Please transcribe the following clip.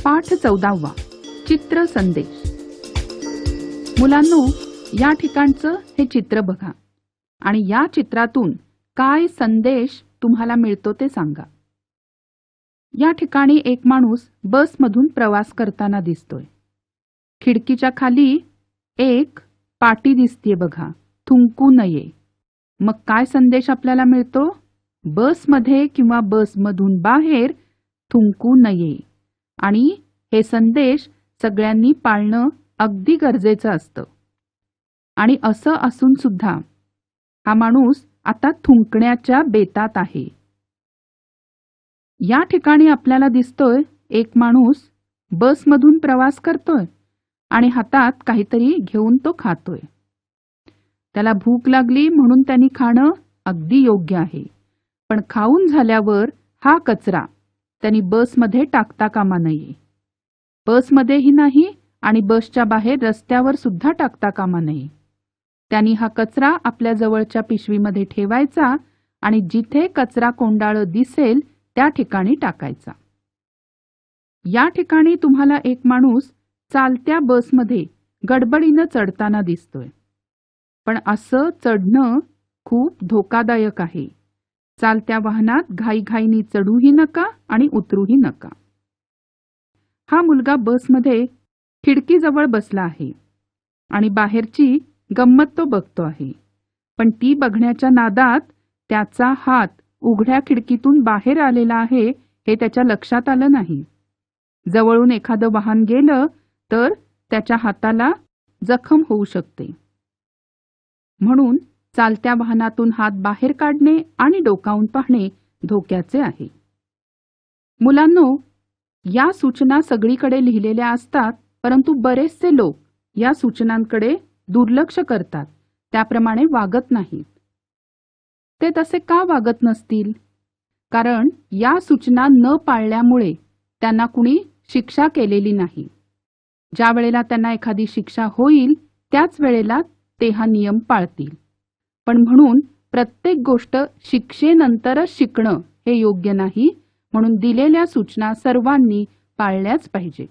पाठ 14वा चित्र संदेश। मुलांनो, या ठिकाणचं हे चित्र बघा आणि या चित्रातून काय संदेश तुम्हाला मिळतो ते सांगा। या ठिकाणी एक माणूस बसमधून प्रवास करताना दिसतोय। खिडकीच्या खाली एक पाटी दिसतेय बघा, थुंकू नये। मग काय संदेश आपल्याला मिळतो? बसमध्ये किंवा बसमधून बाहेर थुंकू नये। आणि हे संदेश सगळ्यांनी पाळणं अगदी गरजेचं असतं। आणि असं असून सुद्धा हा माणूस आता थुंकण्याच्या बेतात आहे। या ठिकाणी आपल्याला दिसतोय एक माणूस बसमधून प्रवास करतोय आणि हातात काहीतरी घेऊन तो खातोय। त्याला भूक लागली म्हणून त्यांनी खाणं अगदी योग्य आहे, पण खाऊन झाल्यावर हा कचरा त्यांनी बसमध्ये टाकता कामा नये। बसमध्येही नाही आणि बसच्या बाहेर रस्त्यावर सुद्धा टाकता कामा नये। त्यांनी हा कचरा आपल्या जवळच्या पिशवीमध्ये ठेवायचा आणि जिथे कचरा कोंडाळं दिसेल त्या ठिकाणी टाकायचा। या ठिकाणी तुम्हाला एक माणूस चालत्या बसमध्ये गडबडीनं चढताना दिसतोय, पण असं चढणं खूप धोकादायक आहे। चालत्या वाहनात घाईघाईनी चढूही नका आणि उतरूही नका। हा मुलगा बसमध्ये खिडकीजवळ बसला आहे आणि बाहेरची गंमत तो बघतो आहे, पण ती बघण्याच्या नादात त्याचा हात उघड्या खिडकीतून बाहेर आलेला आहे हे त्याच्या लक्षात आलं नाही। जवळून एखादं वाहन गेलं तर त्याच्या हाताला जखम होऊ शकते। म्हणून चालत्या वाहनातून हात बाहेर काढणे आणि डोकावून पाहणे धोक्याचे आहे। मुलांनो, या सूचना सगळीकडे लिहिलेल्या असतात, परंतु बरेचसे लोक या सूचनांकडे दुर्लक्ष करतात, त्याप्रमाणे वागत नाहीत। ते तसे का वागत नसतील? कारण या सूचना न पाळल्यामुळे त्यांना कुणी शिक्षा केलेली नाही। ज्या वेळेला त्यांना एखादी शिक्षा होईल त्याच वेळेला ते हा नियम पाळतील। पण म्हणून प्रत्येक गोष्ट शिक्षेनंतरच शिकणं हे योग्य नाही, म्हणून दिलेल्या सूचना सर्वांनी पाळल्याच पाहिजे।